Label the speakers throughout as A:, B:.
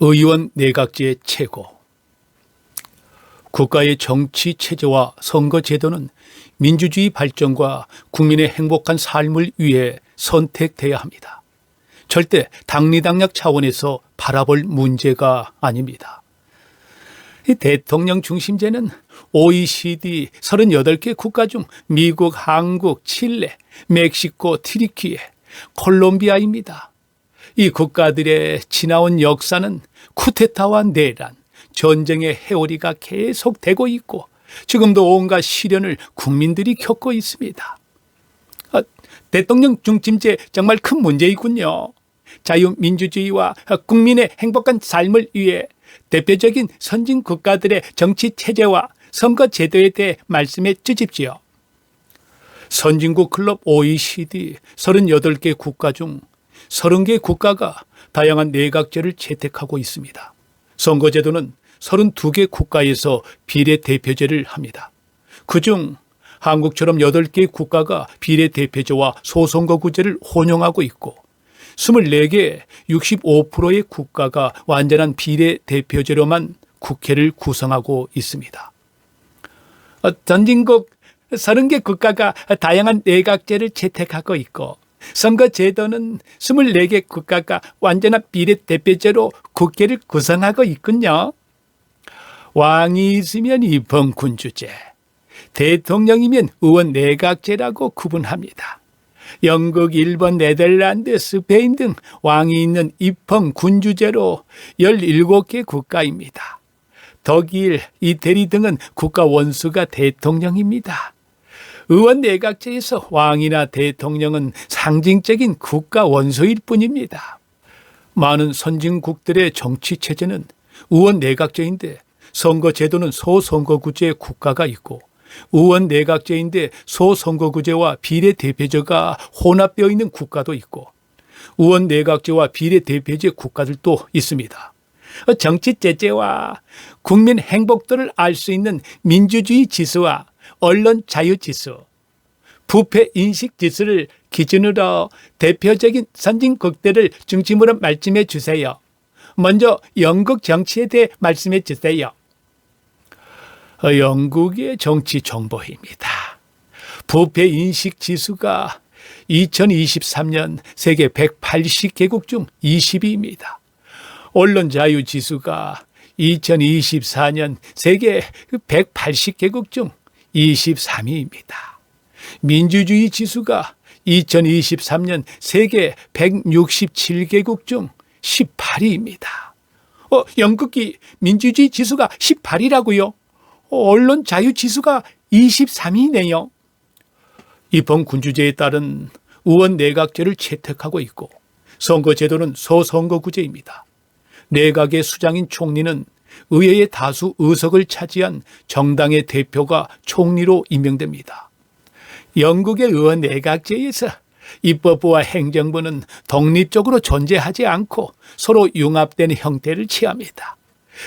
A: 의원 내각제의 최고. 국가의 정치 체제와 선거 제도는 민주주의 발전과 국민의 행복한 삶을 위해 선택돼야 합니다. 절대 당리당략 차원에서 바라볼 문제가 아닙니다. 이 대통령 중심제는 OECD 38개 국가 중 미국, 한국, 칠레, 멕시코, 튀르키예, 콜롬비아입니다. 이 국가들의 지나온 역사는 쿠데타와 내란, 전쟁의 해오리가 계속되고 있고 지금도 온갖 시련을 국민들이 겪고 있습니다. 대통령 중심제 정말 큰 문제이군요. 자유민주주의와 국민의 행복한 삶을 위해 대표적인 선진 국가들의 정치 체제와 선거 제도에 대해 말씀해 주십시오. 선진국 클럽 OECD 38개 국가 중 30개 국가가 다양한 내각제를 채택하고 있습니다. 선거제도는 32개 국가에서 비례대표제를 합니다. 그중 한국처럼 8개 국가가 비례대표제와 소선거구제를 혼용하고 있고 24개 65%의 국가가 완전한 비례대표제로만 국회를 구성하고 있습니다. 선진국 30개 국가가 다양한 내각제를 채택하고 있고 선거제도는 24개 국가가 완전한 비례대표제로 국회를 구성하고 있군요. 왕이 있으면 입헌군주제, 대통령이면 의원 내각제라고 구분합니다. 영국, 일본, 네덜란드, 스페인 등 왕이 있는 입헌군주제로 17개 국가입니다. 독일, 이태리 등은 국가 원수가 대통령입니다. 의원 내각제에서 왕이나 대통령은 상징적인 국가 원수일 뿐입니다. 많은 선진국들의 정치 체제는 의원 내각제인데 선거제도는 소선거구제 국가가 있고 의원 내각제인데 소선거구제와 비례대표제가 혼합되어 있는 국가도 있고 의원 내각제와 비례대표제 국가들도 있습니다. 정치 체제와 국민 행복도를 알 수 있는 민주주의 지수와 언론 자유 지수, 부패 인식 지수를 기준으로 대표적인 선진국들을 중심으로 말씀해 주세요. 먼저 영국 정치에 대해 말씀해 주세요. 영국의 정치 정보입니다. 부패 인식 지수가 2023년 세계 180개국 중 20위입니다. 언론 자유 지수가 2024년 세계 180개국 중 23위입니다. 민주주의 지수가 2023년 세계 167개국 중 18위입니다. 영국이 민주주의 지수가 18위라고요? 언론 자유 지수가 23위네요. 입헌군주제에 따른 의원 내각제를 채택하고 있고 선거제도는 소선거구제입니다. 내각의 수장인 총리는 의회의 다수 의석을 차지한 정당의 대표가 총리로 임명됩니다. 영국의 의원 내각제에서 입법부와 행정부는 독립적으로 존재하지 않고 서로 융합된 형태를 취합니다.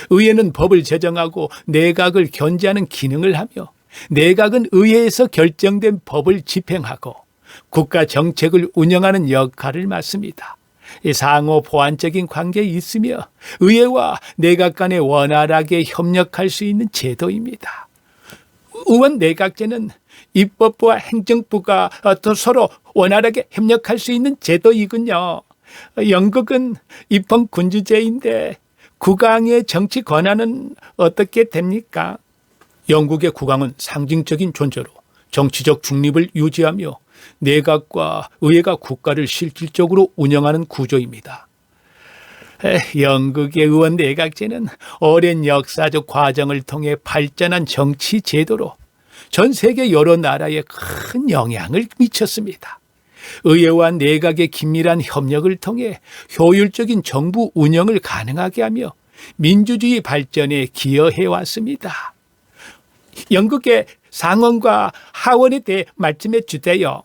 A: 의회는 법을 제정하고 내각을 견제하는 기능을 하며 내각은 의회에서 결정된 법을 집행하고 국가 정책을 운영하는 역할을 맡습니다. 상호 보완적인 관계에 있으며 의회와 내각 간에 원활하게 협력할 수 있는 제도입니다. 의원 내각제는 입법부와 행정부가 또 서로 원활하게 협력할 수 있는 제도이군요. 영국은 입헌군주제인데 국왕의 정치 권한은 어떻게 됩니까? 영국의 국왕은 상징적인 존재로 정치적 중립을 유지하며 내각과 의회가 국가를 실질적으로 운영하는 구조입니다. 영국의 의원 내각제는 오랜 역사적 과정을 통해 발전한 정치 제도로 전 세계 여러 나라에 큰 영향을 미쳤습니다. 의회와 내각의 긴밀한 협력을 통해 효율적인 정부 운영을 가능하게 하며 민주주의 발전에 기여해 왔습니다. 영국의 상원과 하원에 대해 말씀해 주세요.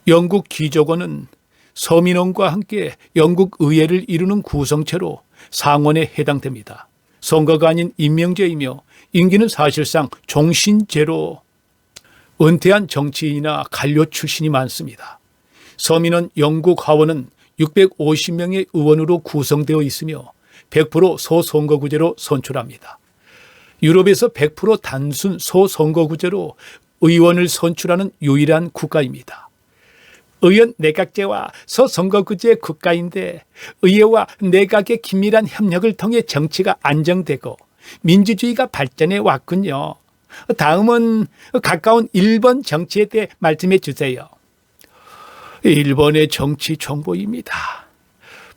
A: 영국 귀족원은 서민원과 함께 영국 의회를 이루는 구성체로 상원에 해당됩니다. 선거가 아닌 임명제이며 임기는 사실상 종신제로 은퇴한 정치인이나 관료 출신이 많습니다. 서민원 영국 하원은 650명의 의원으로 구성되어 있으며 100% 소선거구제로 선출합니다. 유럽에서 100% 단순 소선거구제로 의원을 선출하는 유일한 국가입니다. 의원 내각제와 소선거구제 국가인데 의회와 내각의 긴밀한 협력을 통해 정치가 안정되고 민주주의가 발전해 왔군요. 다음은 가까운 일본 정치에 대해 말씀해 주세요. 일본의 정치 정보입니다.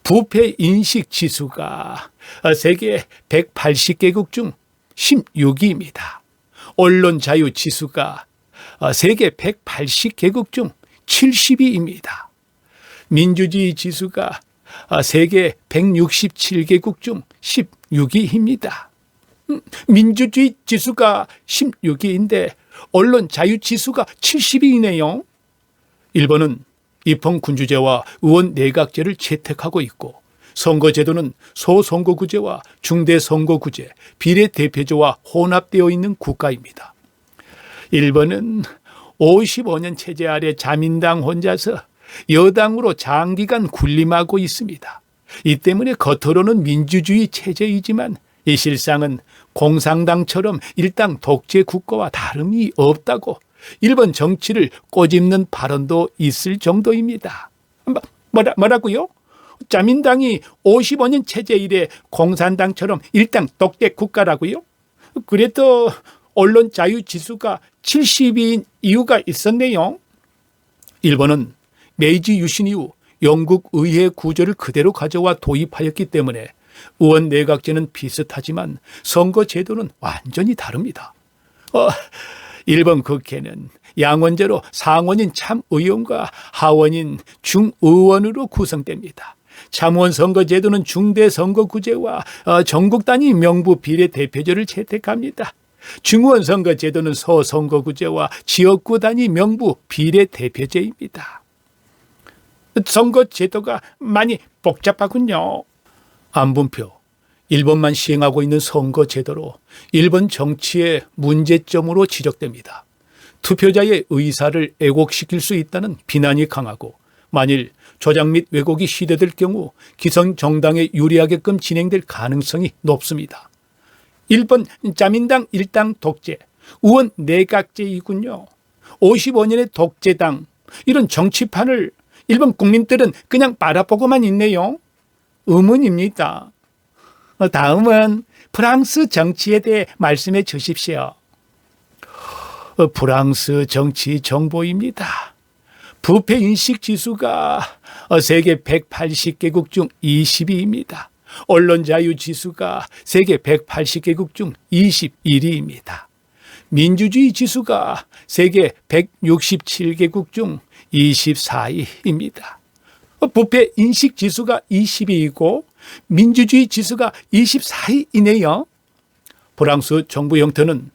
A: 부패 인식 지수가 세계 180개국 중 16위입니다. 언론 자유 지수가 세계 180개국 중 70위입니다. 민주주의 지수가 세계 167개국 중 16위입니다. 민주주의 지수가 16위인데 언론 자유 지수가 70위이네요. 일본은 입헌군주제와 의원 내각제를 채택하고 있고 선거제도는 소선거구제와 중대선거구제, 비례대표제와 혼합되어 있는 국가입니다. 일본은 55년 체제 아래 자민당 혼자서 여당으로 장기간 군림하고 있습니다. 이 때문에 겉으로는 민주주의 체제이지만 이 실상은 공산당처럼 일당 독재 국가와 다름이 없다고 일본 정치를 꼬집는 발언도 있을 정도입니다. 뭐라고요? 자민당이 55년 체제 이래 공산당처럼 일당 독재 국가라고요? 그래도 언론 자유 지수가 70위인 이유가 있었네요. 일본은 메이지 유신 이후 영국 의회 구조를 그대로 가져와 도입하였기 때문에 의원 내각제는 비슷하지만 선거 제도는 완전히 다릅니다. 일본 국회는 양원제로 상원인 참의원과 하원인 중의원으로 구성됩니다. 참의원 선거제도는 중대선거구제와 전국 단위 명부 비례대표제를 채택합니다. 중의원 선거제도는 소선거구제와 지역구 단위 명부 비례대표제입니다. 선거제도가 많이 복잡하군요. 안분표, 일본만 시행하고 있는 선거제도로 일본 정치의 문제점으로 지적됩니다. 투표자의 의사를 왜곡시킬 수 있다는 비난이 강하고 만일 조작 및 왜곡이 시도될 경우 기성 정당에 유리하게끔 진행될 가능성이 높습니다. 일본 자민당 일당 독재, 의원 내각제이군요. 55년의 독재당, 이런 정치판을 일본 국민들은 그냥 바라보고만 있네요. 의문입니다. 다음은 프랑스 정치에 대해 말씀해 주십시오. 프랑스 정치 정보입니다. 부패 인식 지수가 세계 180개국 중 20위입니다. 언론 자유 지수가 세계 180개국 중 21위입니다. 민주주의 지수가 세계 167개국 중 24위입니다. 부패 인식 지수가 20위이고 민주주의 지수가 24위이네요. 프랑스 정부 형태는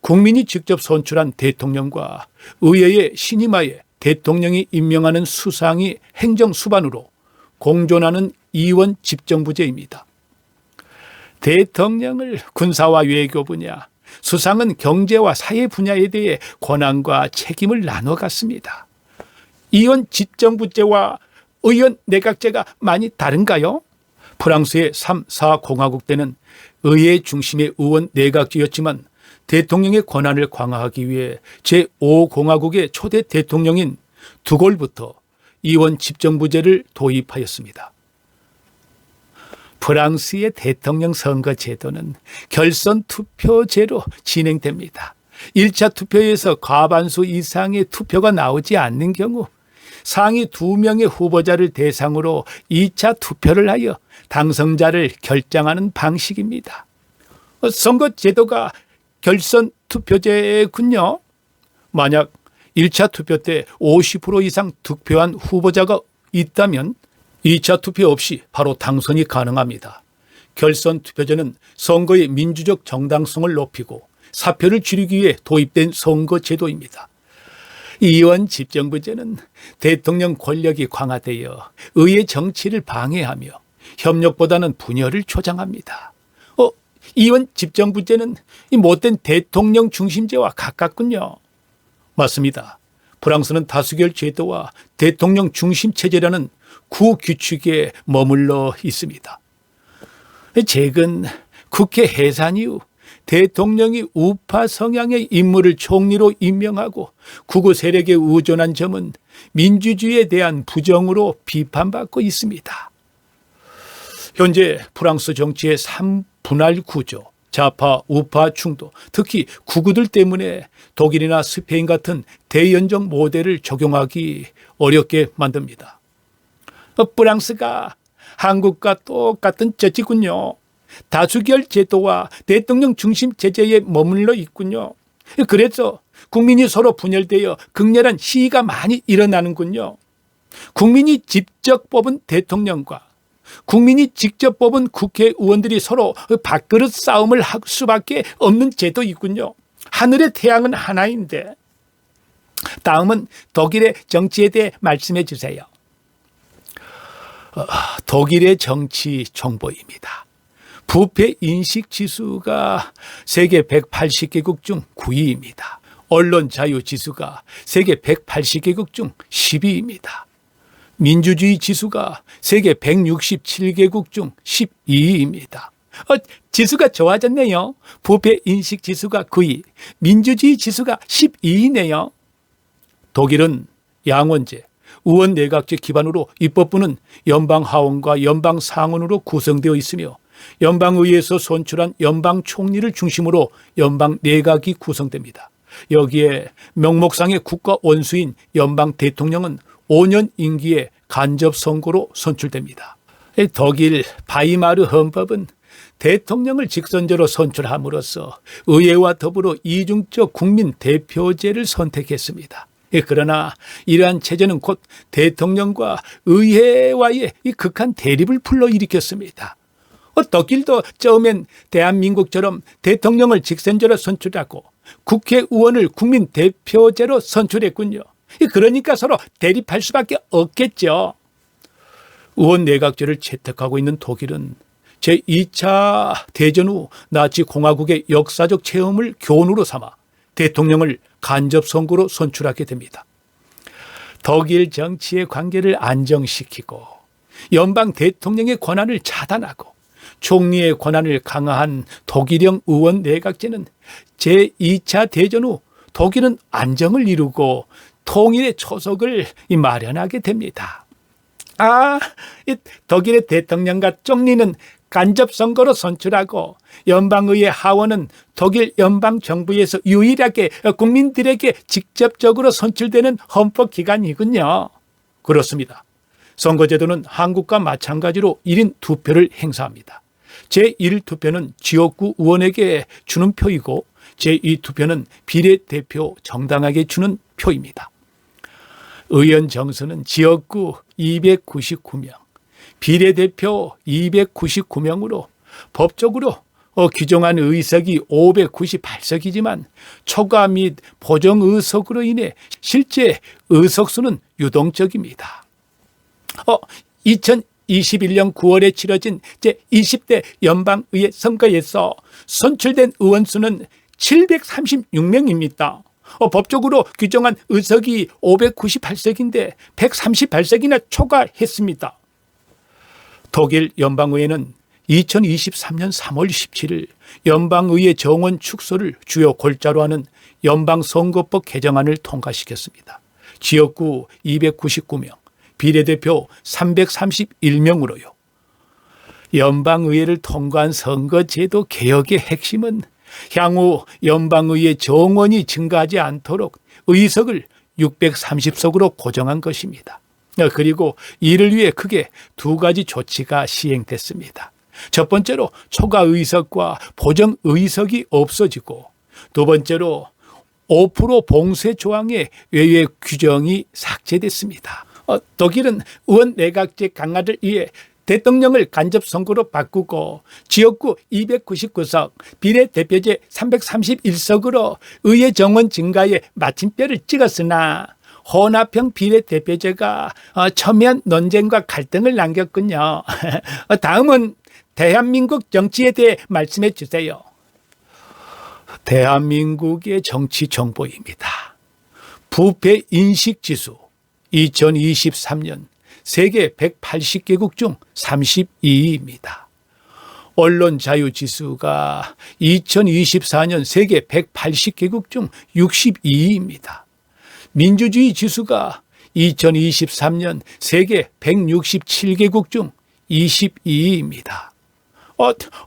A: 국민이 직접 선출한 대통령과 의회의 신임하에 대통령이 임명하는 수상이 행정 수반으로 공존하는 이원 집정부제입니다. 대통령을 군사와 외교 분야, 수상은 경제와 사회 분야에 대해 권한과 책임을 나눠 갔습니다. 이원 집정부제와 의원 내각제가 많이 다른가요? 프랑스의 3, 4공화국 때는 의회 중심의 의원 내각제였지만 대통령의 권한을 강화하기 위해 제5공화국의 초대 대통령인 드골부터 이원 집정부제를 도입하였습니다. 프랑스의 대통령 선거 제도는 결선 투표제로 진행됩니다. 1차 투표에서 과반수 이상의 투표가 나오지 않는 경우 상위 2명의 후보자를 대상으로 2차 투표를 하여 당선자를 결정하는 방식입니다. 선거 제도가 결선 투표제군요. 만약 1차 투표 때 50% 이상 득표한 후보자가 있다면 2차 투표 없이 바로 당선이 가능합니다. 결선 투표제는 선거의 민주적 정당성을 높이고 사표를 줄이기 위해 도입된 선거 제도입니다. 이원 집정부제는 대통령 권력이 강화되어 의회 정치를 방해하며 협력보다는 분열을 조장합니다. 이원 집정부제는 이 못된 대통령 중심제와 가깝군요. 맞습니다. 프랑스는 다수결 제도와 대통령 중심 체제라는 구규칙에 머물러 있습니다. 최근 국회 해산 이후 대통령이 우파 성향의 인물을 총리로 임명하고 극우 세력에 의존한 점은 민주주의에 대한 부정으로 비판받고 있습니다. 현재 프랑스 정치의 3분할 구조, 좌파, 우파 충돌, 특히 극우들 때문에 독일이나 스페인 같은 대연정 모델을 적용하기 어렵게 만듭니다. 프랑스가 한국과 똑같은 처지군요. 다수결 제도와 대통령 중심 체제에 머물러 있군요. 그래서 국민이 서로 분열되어 극렬한 시위가 많이 일어나는군요. 국민이 직접 뽑은 대통령과 국민이 직접 뽑은 국회의원들이 서로 밥그릇 싸움을 할 수밖에 없는 제도 있군요. 하늘의 태양은 하나인데. 다음은 독일의 정치에 대해 말씀해 주세요. 독일의 정치 정보입니다. 부패 인식 지수가 세계 180개국 중 9위입니다. 언론 자유 지수가 세계 180개국 중 10위입니다. 민주주의 지수가 세계 167개국 중 12위입니다. 지수가 좋아졌네요. 부패 인식 지수가 9위, 민주주의 지수가 12위네요. 독일은 양원제, 의원 내각제 기반으로 입법부는 연방하원과 연방상원으로 구성되어 있으며 연방의회에서 선출한 연방총리를 중심으로 연방내각이 구성됩니다. 여기에 명목상의 국가 원수인 연방 대통령은 5년 임기에 간접 선거로 선출됩니다. 독일 바이마르 헌법은 대통령을 직선제로 선출함으로써 의회와 더불어 이중적 국민 대표제를 선택했습니다. 그러나 이러한 체제는 곧 대통령과 의회와의 이 극한 대립을 불러일으켰습니다. 독일도 처음엔 대한민국처럼 대통령을 직선제로 선출하고 국회의원을 국민 대표제로 선출했군요. 그러니까 서로 대립할 수밖에 없겠죠. 의원 내각제를 채택하고 있는 독일은 제2차 대전 후 나치 공화국의 역사적 체험을 교훈으로 삼아 대통령을 간접 선거로 선출하게 됩니다. 독일 정치의 관계를 안정시키고 연방 대통령의 권한을 차단하고 총리의 권한을 강화한 독일형 의원 내각제는 제2차 대전 후 독일은 안정을 이루고 통일의 초석을 마련하게 됩니다. 독일의 대통령과 총리는 간접 선거로 선출하고 연방의회 하원은 독일 연방정부에서 유일하게 국민들에게 직접적으로 선출되는 헌법기관이군요. 그렇습니다. 선거제도는 한국과 마찬가지로 1인 2표를 행사합니다. 제1투표는 지역구 의원에게 주는 표이고 제2투표는 비례대표 정당에게 주는 표입니다. 의원 정수는 지역구 299명, 비례대표 299명으로 법적으로 규정한 의석이 598석이지만 초과 및 보정 의석으로 인해 실제 의석수는 유동적입니다. 2021년 9월에 치러진 제20대 연방의회 선거에서 선출된 의원 수는 736명입니다. 법적으로 규정한 의석이 598석인데 138석이나 초과했습니다. 독일 연방의회는 2023년 3월 17일 연방의회 정원 축소를 주요 골자로 하는 연방선거법 개정안을 통과시켰습니다. 지역구 299명, 비례대표 331명으로요. 연방의회를 통과한 선거제도 개혁의 핵심은 향후 연방의회 정원이 증가하지 않도록 의석을 630석으로 고정한 것입니다. 그리고 이를 위해 크게 두 가지 조치가 시행됐습니다. 첫 번째로 초과 의석과 보정 의석이 없어지고 두 번째로 5% 봉쇄 조항의 외외 규정이 삭제됐습니다. 독일은 의원 내각제 강화를 위해 대통령을 간접 선거로 바꾸고 지역구 299석, 비례대표제 331석으로 의회 정원 증가에 마침표를 찍었으나 혼합형 비례대표제가 첨예한 논쟁과 갈등을 남겼군요. 다음은 대한민국 정치에 대해 말씀해 주세요. 대한민국의 정치 정보입니다. 부패 인식지수 2023년 세계 180개국 중 32위입니다. 언론 자유지수가 2024년 세계 180개국 중 62위입니다. 민주주의 지수가 2023년 세계 167개국 중 22위입니다.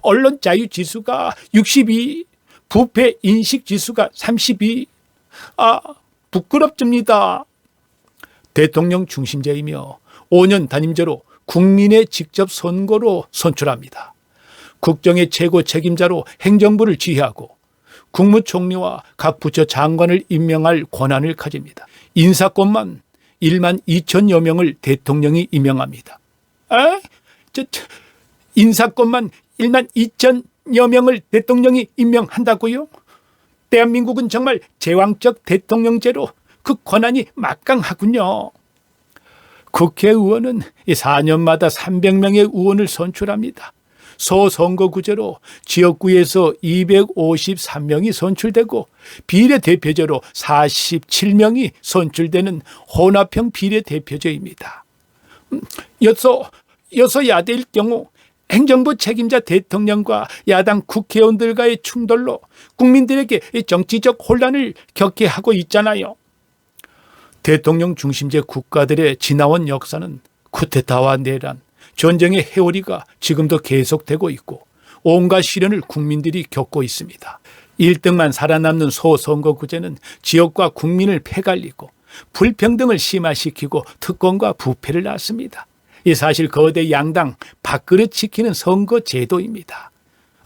A: 언론 자유지수가 62위, 부패 인식지수가 32위. 부끄럽습니다. 대통령 중심제이며 5년 단임제로 국민의 직접 선거로 선출합니다. 국정의 최고 책임자로 행정부를 지휘하고 국무총리와 각 부처 장관을 임명할 권한을 가집니다. 인사권만 1만 2천여 명을 대통령이 임명합니다. 인사권만 1만 2천여 명을 대통령이 임명한다고요? 대한민국은 정말 제왕적 대통령제로 그 권한이 막강하군요. 국회의원은 4년마다 300명의 의원을 선출합니다. 소선거구제로 지역구에서 253명이 선출되고 비례대표제로 47명이 선출되는 혼합형 비례대표제입니다. 여소야대일 경우 행정부 책임자 대통령과 야당 국회의원들과의 충돌로 국민들에게 정치적 혼란을 겪게 하고 있잖아요. 대통령 중심제 국가들의 지나온 역사는 쿠데타와 내란, 전쟁의 해오리가 지금도 계속되고 있고 온갖 시련을 국민들이 겪고 있습니다. 1등만 살아남는 소선거구제는 지역과 국민을 패갈리고 불평등을 심화시키고 특권과 부패를 낳습니다. 이 사실 거대 양당 밥그릇 지키는 선거제도입니다.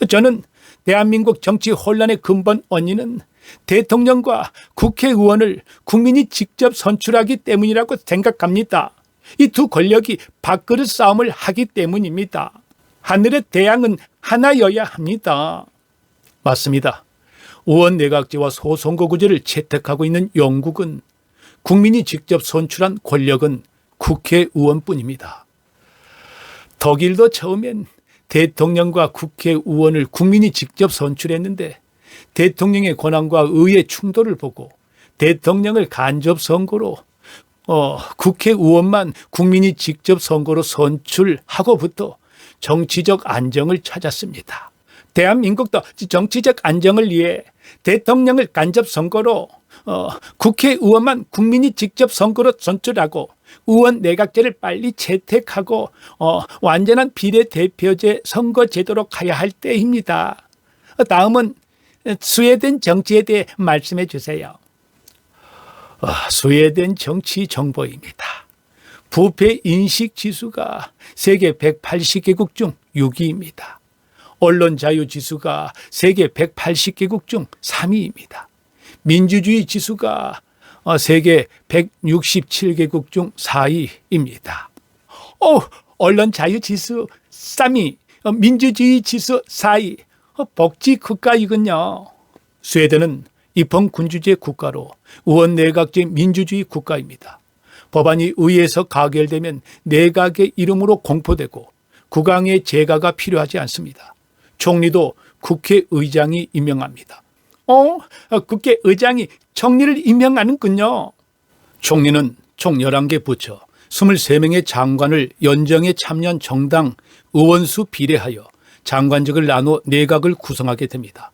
A: 저는 대한민국 정치 혼란의 근본 원인은 대통령과 국회의원을 국민이 직접 선출하기 때문이라고 생각합니다. 이 두 권력이 밥그릇 싸움을 하기 때문입니다. 하늘의 태양은 하나여야 합니다. 맞습니다. 의원 내각제와 소선거구제를 채택하고 있는 영국은 국민이 직접 선출한 권력은 국회의원뿐입니다. 독일도 처음엔 대통령과 국회의원을 국민이 직접 선출했는데 대통령의 권한과 의의 충돌을 보고 대통령을 간접 선거로 국회의원만 국민이 직접 선거로 선출하고부터 정치적 안정을 찾았습니다. 대한민국도 정치적 안정을 위해 대통령을 간접 선거로 국회의원만 국민이 직접 선거로 선출하고 의원 내각제를 빨리 채택하고 완전한 비례대표제 선거제도로 가야 할 때입니다. 다음은 스웨덴 정치에 대해 말씀해 주세요. 스웨덴 정치 정보입니다. 부패 인식 지수가 세계 180개국 중 6위입니다. 언론 자유 지수가 세계 180개국 중 3위입니다. 민주주의 지수가 세계 167개국 중 4위입니다. 언론 자유 지수 3위, 민주주의 지수 4위, 복지 국가이군요. 스웨덴은 입헌군주제 국가로 의원 내각제 민주주의 국가입니다. 법안이 의회에서 가결되면 내각의 이름으로 공포되고 국왕의 재가가 필요하지 않습니다. 총리도 국회의장이 임명합니다. 국회의장이 총리를 임명하는군요. 총리는 총 11개 부처 23명의 장관을 연정에 참여한 정당 의원수 비례하여 장관직을 나눠 내각을 구성하게 됩니다.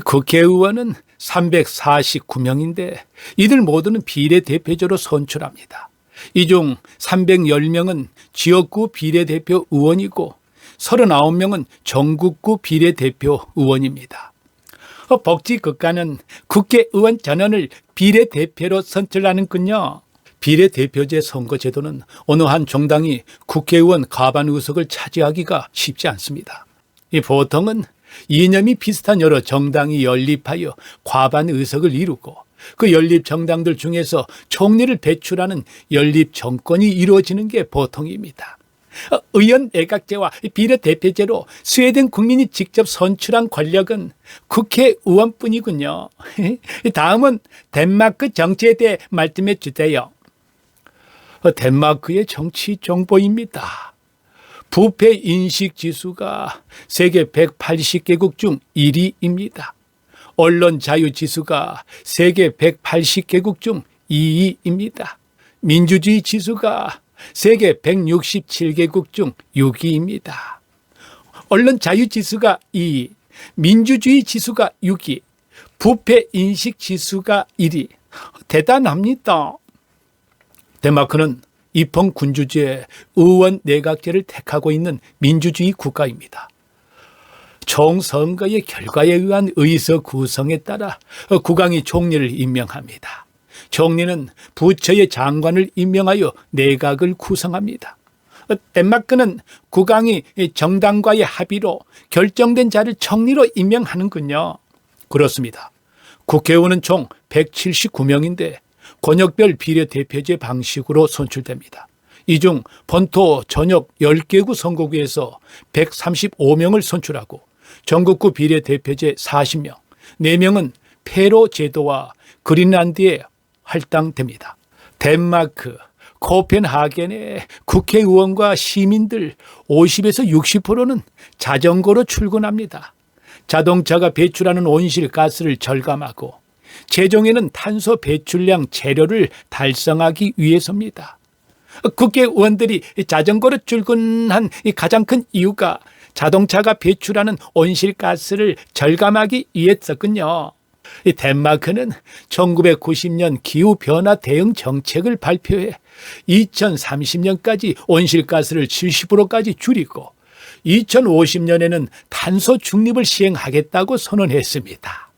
A: 국회의원은 349명인데 이들 모두는 비례대표제로 선출합니다. 이 중 310명은 지역구 비례대표 의원이고 39명은 전국구 비례대표 의원입니다. 복지국가는 국회의원 전원을 비례대표로 선출하는군요. 비례대표제 선거제도는 어느 한 정당이 국회의원 과반 의석을 차지하기가 쉽지 않습니다. 보통은 이념이 비슷한 여러 정당이 연립하여 과반 의석을 이루고 그 연립 정당들 중에서 총리를 배출하는 연립 정권이 이루어지는 게 보통입니다. 의원 내각제와 비례대표제로 스웨덴 국민이 직접 선출한 권력은 국회의원뿐이군요. 다음은 덴마크 정치에 대해 말씀해 주세요. 덴마크의 정치 정보입니다. 부패 인식 지수가 세계 180개국 중 1위입니다. 언론 자유 지수가 세계 180개국 중 2위입니다. 민주주의 지수가 세계 167개국 중 6위입니다. 언론 자유 지수가 2위, 민주주의 지수가 6위, 부패 인식 지수가 1위. 대단합니다. 덴마크는 입헌 군주제, 의원 내각제를 택하고 있는 민주주의 국가입니다. 총선거의 결과에 의한 의석 구성에 따라 국왕이 총리를 임명합니다. 총리는 부처의 장관을 임명하여 내각을 구성합니다. 덴마크는 국왕이 정당과의 합의로 결정된 자를 총리로 임명하는군요. 그렇습니다. 국회의원은 총 179명인데 권역별 비례대표제 방식으로 선출됩니다. 이 중 본토 전역 10개구 선거구에서 135명을 선출하고 전국구 비례대표제 40명, 4명은 페로 제도와 그린란드에 할당됩니다. 덴마크, 코펜하겐의 국회의원과 시민들 50에서 60%는 자전거로 출근합니다. 자동차가 배출하는 온실가스를 절감하고 최종에는 탄소 배출량 제로를 달성하기 위해서입니다. 국회의원들이 자전거로 출근한 가장 큰 이유가 자동차가 배출하는 온실가스를 절감하기 위해서군요. 덴마크는 1990년 기후변화 대응 정책을 발표해 2030년까지 온실가스를 70%까지 줄이고 2050년에는 탄소 중립을 시행하겠다고 선언했습니다.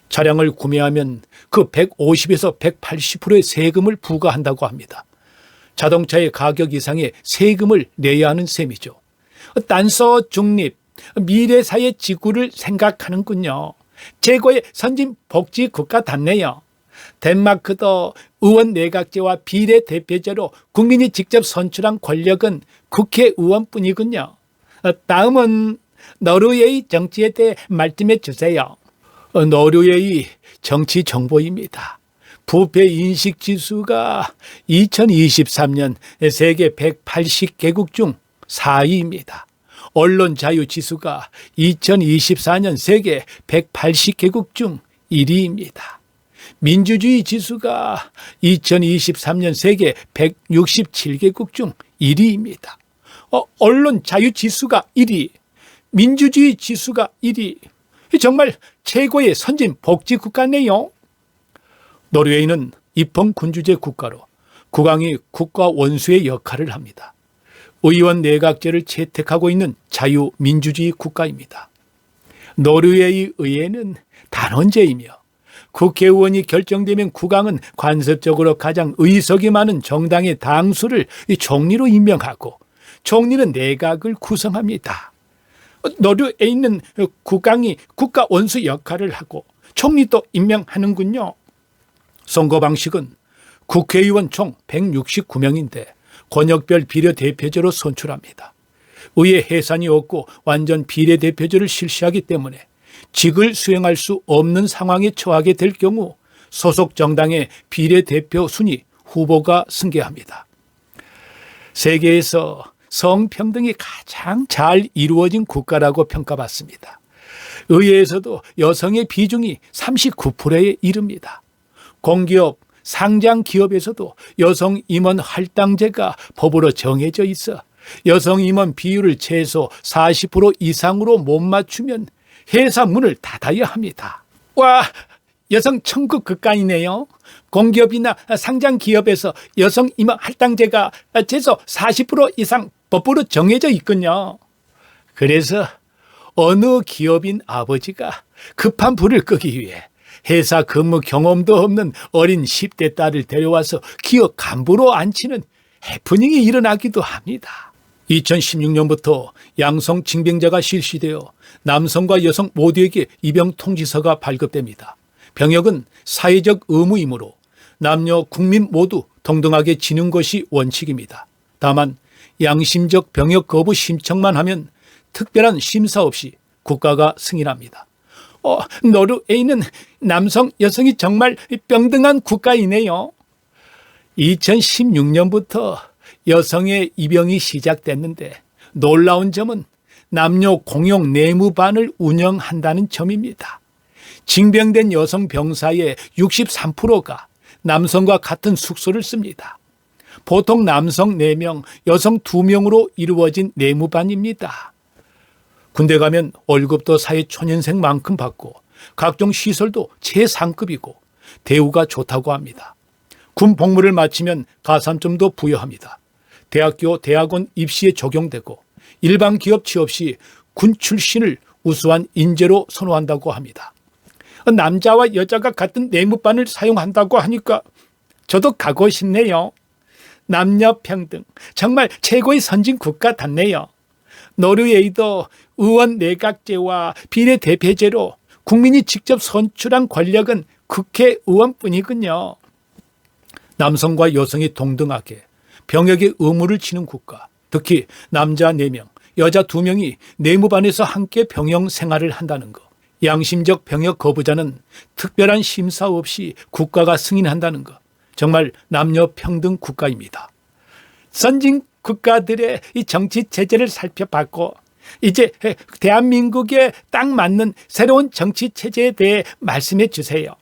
A: 차량을 구매하면 그 150에서 180%의 세금을 부과한다고 합니다. 자동차의 가격 이상의 세금을 내야 하는 셈이죠. 탄소 중립, 미래사회 지구를 생각하는군요. 최고의 선진 복지 국가 답네요. 덴마크도 의원 내각제와 비례대표제로 국민이 직접 선출한 권력은 국회의원뿐이군요. 다음은 노르웨이 정치에 대해 말씀해 주세요. 노르웨이 정치 정보입니다. 부패 인식 지수가 2023년 세계 180개국 중 4위입니다. 언론 자유 지수가 2024년 세계 180개국 중 1위입니다. 민주주의 지수가 2023년 세계 167개국 중 1위입니다. 언론 자유 지수가 1위, 민주주의 지수가 1위. 정말 최고의 선진 복지 국가네요. 노르웨이는 입헌 군주제 국가로 국왕이 국가 원수의 역할을 합니다. 의원 내각제를 채택하고 있는 자유민주주의 국가입니다. 노르웨이 의회는 단원제이며 국회의원이 결정되면 국왕은 관습적으로 가장 의석이 많은 정당의 당수를 총리로 임명하고 총리는 내각을 구성합니다. 노르웨이는 국왕이 국가 원수 역할을 하고 총리도 임명하는군요. 선거 방식은 국회의원 총 169명인데 권역별 비례대표제로 선출합니다. 의회 해산이 없고 완전 비례대표제를 실시하기 때문에 직을 수행할 수 없는 상황에 처하게 될 경우 소속 정당의 비례대표 순위 후보가 승계합니다. 세계에서 성평등이 가장 잘 이루어진 국가라고 평가받습니다. 의회에서도 여성의 비중이 39%에 이릅니다. 공기업, 상장 기업에서도 여성 임원 할당제가 법으로 정해져 있어 여성 임원 비율을 최소 40% 이상으로 못 맞추면 회사 문을 닫아야 합니다. 와, 여성 천국 국가이네요. 공기업이나 상장 기업에서 여성 임원 할당제가 최소 40% 이상 법으로 정해져 있군요. 그래서 어느 기업인 아버지가 급한 불을 끄기 위해 회사 근무 경험도 없는 어린 10대 딸을 데려와서 기업 간부로 앉히는 해프닝이 일어나기도 합니다. 2016년부터 양성 징병제가 실시되어 남성과 여성 모두에게 입영 통지서가 발급됩니다. 병역은 사회적 의무이므로 남녀 국민 모두 동등하게 지는 것이 원칙입니다. 다만 양심적 병역 거부 신청만 하면 특별한 심사 없이 국가가 승인합니다. 노르웨이는 남성, 여성이 정말 평등한 국가이네요. 2016년부터 여성의 입영이 시작됐는데 놀라운 점은 남녀 공용 내무반을 운영한다는 점입니다. 징병된 여성 병사의 63%가 남성과 같은 숙소를 씁니다. 보통 남성 4명, 여성 2명으로 이루어진 내무반입니다. 군대 가면 월급도 사회초년생만큼 받고 각종 시설도 최상급이고 대우가 좋다고 합니다. 군 복무를 마치면 가산점도 부여합니다. 대학교, 대학원 입시에 적용되고 일반 기업 취업 시 군 출신을 우수한 인재로 선호한다고 합니다. 남자와 여자가 같은 내무반을 사용한다고 하니까 저도 가고 싶네요. 남녀 평등, 정말 최고의 선진 국가 같네요. 노르웨이도 의원 내각제와 비례대표제로 국민이 직접 선출한 권력은 국회의원뿐이군요. 남성과 여성이 동등하게 병역의 의무를 지는 국가, 특히 남자 4명, 여자 2명이 내무반에서 함께 병영 생활을 한다는 것, 양심적 병역 거부자는 특별한 심사 없이 국가가 승인한다는 것, 정말 남녀 평등 국가입니다. 선진 국가들의 이 정치 체제를 살펴봤고 이제 대한민국에 딱 맞는 새로운 정치 체제에 대해 말씀해 주세요.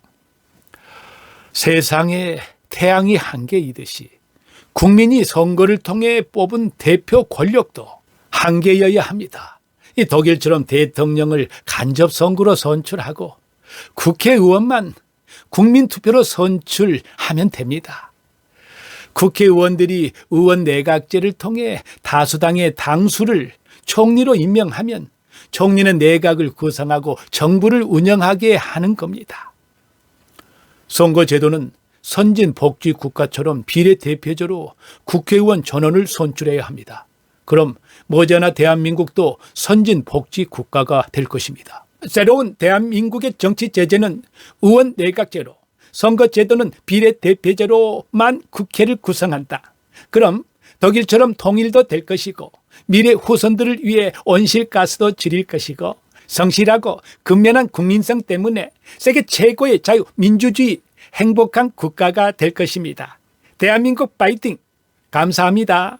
A: 세상에 태양이 한 개이듯이 국민이 선거를 통해 뽑은 대표 권력도 한 개여야 합니다. 이 독일처럼 대통령을 간접 선거로 선출하고 국회의원만 국민투표로 선출하면 됩니다. 국회의원들이 의원 내각제를 통해 다수당의 당수를 총리로 임명하면 총리는 내각을 구성하고 정부를 운영하게 하는 겁니다. 선거제도는 선진복지 국가처럼 비례대표제로 국회의원 전원을 선출해야 합니다. 그럼 머지않아 대한민국도 선진복지 국가가 될 것입니다. 새로운 대한민국의 정치제재는 의원 내각제로, 선거제도는 비례대표제로만 국회를 구성한다. 그럼 독일처럼 통일도 될 것이고 미래 후손들을 위해 온실가스도 줄일 것이고 성실하고 근면한 국민성 때문에 세계 최고의 자유민주주의 행복한 국가가 될 것입니다. 대한민국 파이팅! 감사합니다.